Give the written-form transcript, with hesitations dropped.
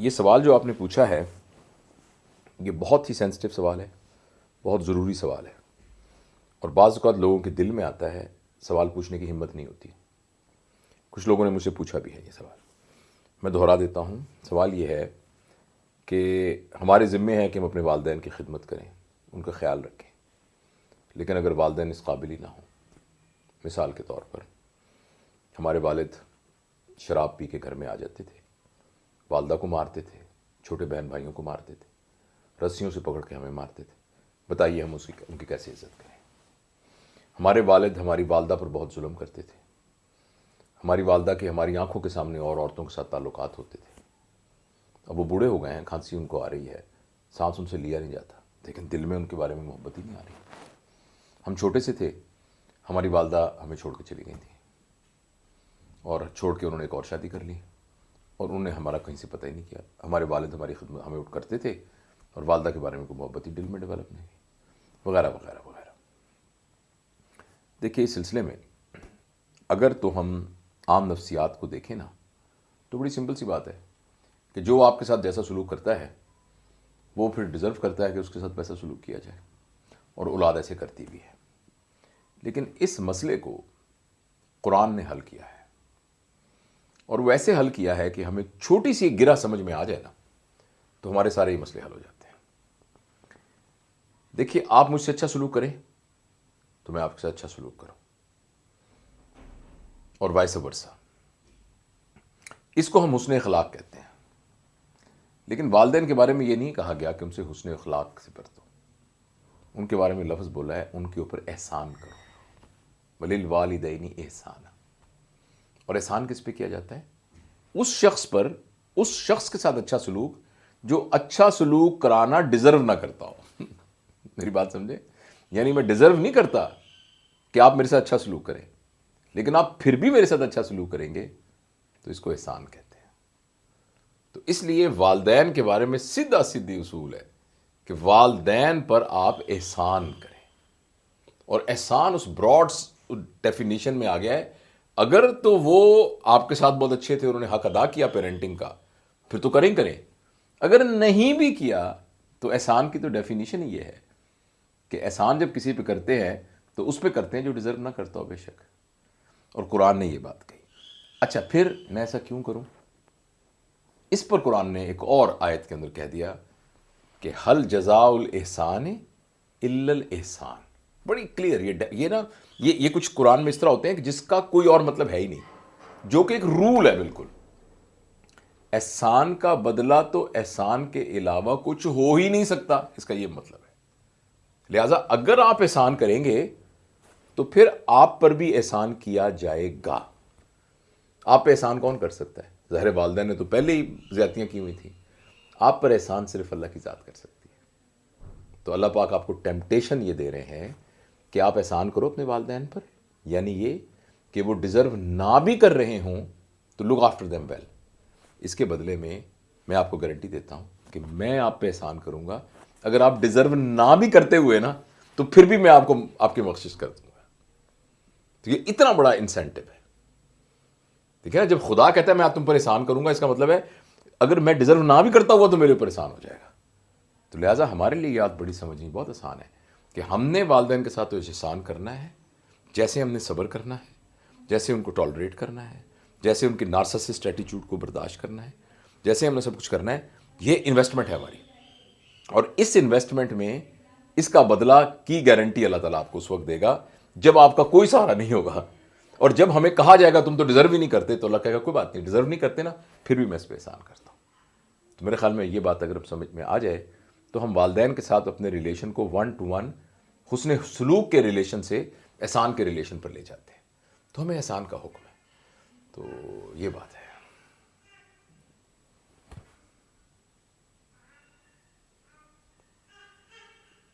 یہ سوال جو آپ نے پوچھا ہے یہ بہت ہی سینسٹیو سوال ہے، بہت ضروری سوال ہے، اور بعض اوقات لوگوں کے دل میں آتا ہے، سوال پوچھنے کی ہمت نہیں ہوتی۔ کچھ لوگوں نے مجھ سے پوچھا بھی ہے یہ سوال، میں دہرا دیتا ہوں۔ سوال یہ ہے کہ ہمارے ذمے ہے کہ ہم اپنے والدین کی خدمت کریں، ان کا خیال رکھیں، لیکن اگر والدین اس قابل ہی نہ ہوں، مثال کے طور پر ہمارے والد شراب پی کے گھر میں آ جاتے تھے، والدہ کو مارتے تھے، چھوٹے بہن بھائیوں کو مارتے تھے، رسیوں سے پکڑ کے ہمیں مارتے تھے، بتائیے ہم ان کی کیسے عزت کریں؟ ہمارے والد ہماری والدہ پر بہت ظلم کرتے تھے، ہماری والدہ کے ہماری آنکھوں کے سامنے اور عورتوں کے ساتھ تعلقات ہوتے تھے۔ اب وہ بوڑھے ہو گئے ہیں، کھانسی ان کو آ رہی ہے، سانس ان سے لیا نہیں جاتا، لیکن دل میں ان کے بارے میں محبت ہی نہیں آ رہی۔ ہم چھوٹے سے تھے، ہماری والدہ ہمیں چھوڑ کے چلی گئی تھی، اور چھوڑ کے انہوں نے ایک اور شادی کر لی، اور انہوں نے ہمارا کہیں سے پتہ ہی نہیں کیا۔ ہمارے والد ہماری خدمت ہمیں کرتے تھے، اور والدہ کے بارے میں کوئی محبت ہی دل میں ڈیولپ نہیں ہوئی، وغیرہ وغیرہ وغیرہ۔ دیکھیے اس سلسلے میں اگر تو ہم عام نفسیات کو دیکھیں نا، تو بڑی سمپل سی بات ہے کہ جو آپ کے ساتھ جیسا سلوک کرتا ہے وہ پھر ڈیزرو کرتا ہے کہ اس کے ساتھ ویسا سلوک کیا جائے، اور اولاد ایسے کرتی بھی ہے۔ لیکن اس مسئلے کو قرآن نے حل کیا ہے، اور وہ ایسے حل کیا ہے کہ ہمیں چھوٹی سی ایک گرہ سمجھ میں آ جائے نا تو ہمارے سارے یہ مسئلے حل ہو جاتے ہیں۔ دیکھیے آپ مجھ سے اچھا سلوک کریں تو میں آپ کے ساتھ اچھا سلوک کروں، اور وائس ورسا۔ اس کو ہم حسن اخلاق کہتے ہیں۔ لیکن والدین کے بارے میں یہ نہیں کہا گیا کہ ان سے حسن اخلاق سے برتو، ان کے بارے میں لفظ بولا ہے ان کے اوپر احسان کرو، وَلِلْوَالِدَيْنِ احسانا۔ اور احسان کس پہ کیا جاتا ہے؟ اس شخص پر، اس شخص کے ساتھ اچھا سلوک جو اچھا سلوک کرانا ڈیزرو نہ کرتا ہو۔ میری بات سمجھے؟ یعنی میں ڈیزرو نہیں کرتا کہ آپ میرے ساتھ اچھا سلوک کریں، لیکن آپ پھر بھی میرے ساتھ اچھا سلوک کریں گے تو اس کو احسان کہتے ہیں۔ تو اس لیے والدین کے بارے میں سیدھا سیدھی اصول ہے کہ والدین پر آپ احسان کریں، اور احسان اس براڈ ڈیفینیشن میں آ گیا ہے۔ اگر تو وہ آپ کے ساتھ بہت اچھے تھے، انہوں نے حق ادا کیا پیرنٹنگ کا، پھر تو کریں۔ اگر نہیں بھی کیا تو احسان کی تو ڈیفینیشن ہی یہ ہے کہ احسان جب کسی پہ کرتے ہیں تو اس پہ کرتے ہیں جو ڈیزرو نہ کرتا ہو، بے شک۔ اور قرآن نے یہ بات کہی۔ اچھا پھر میں ایسا کیوں کروں؟ اس پر قرآن نے ایک اور آیت کے اندر کہہ دیا کہ حل جزاء الاحسان الا الاحسان۔ بڑی کلیئر یہ کچھ قرآن میں اس طرح ہوتے ہیں کہ جس کا کوئی اور مطلب ہے ہی نہیں، جو کہ ایک رول ہے بالکل۔ احسان کا بدلہ تو احسان کے علاوہ کچھ ہو ہی نہیں سکتا، اس کا یہ مطلب ہے۔ لہذا اگر آپ احسان کریں گے تو پھر آپ پر بھی احسان کیا جائے گا۔ آپ پہ احسان کون کر سکتا ہے؟ ظاہر والدین نے تو پہلے ہی زیادتیاں کی ہوئی تھیں، آپ پر احسان صرف اللہ کی ذات کر سکتی ہے۔ تو اللہ پاک آپ کو ٹیمپٹیشن یہ دے رہے ہیں کہ آپ احسان کرو اپنے والدین پر، یعنی یہ کہ وہ ڈیزرو نہ بھی کر رہے ہوں تو لک آفٹر دیم ویل۔ اس کے بدلے میں آپ کو گارنٹی دیتا ہوں کہ میں آپ پہ احسان کروں گا، اگر آپ ڈیزرو نہ بھی کرتے ہوئے نا تو پھر بھی میں آپ کی بخشش کر دوں گا۔ تو یہ اتنا بڑا انسینٹو ہے۔ ٹھیک ہے نا؟ جب خدا کہتا ہے میں آپ تم پر احسان کروں گا، اس کا مطلب ہے اگر میں ڈیزرو نہ بھی کرتا ہوا تو میرے اوپر احسان ہو جائے گا۔ تو لہٰذا ہمارے لیے یہ بات بڑی سمجھنی بہت آسان ہے کہ ہم نے والدین کے ساتھ تو احسان کرنا ہے، جیسے ہم نے صبر کرنا ہے، جیسے ان کو ٹالریٹ کرنا ہے، جیسے ان کے نارسسسٹ ایٹیچیوڈ کو برداشت کرنا ہے، جیسے ہم نے سب کچھ کرنا ہے۔ یہ انویسٹمنٹ ہے ہماری، اور اس انویسٹمنٹ میں اس کا بدلہ کی گارنٹی اللہ تعالیٰ آپ کو اس وقت دے گا جب آپ کا کوئی سہارا نہیں ہوگا، اور جب ہمیں کہا جائے گا تم تو ڈیزرو ہی نہیں کرتے، تو اللہ کہے گا کوئی بات نہیں، ڈیزرو نہیں کرتے نا، پھر بھی میں اس پہ احسان کرتا ہوں۔ تو میرے خیال میں یہ بات اگر سمجھ میں آ جائے تو ہم والدین کے ساتھ اپنے ریلیشن کو 1 to 1 حسن سلوک کے ریلیشن سے احسان کے ریلیشن پر لے جاتے ہیں، تو ہمیں احسان کا حکم ہے۔ تو یہ بات ہے۔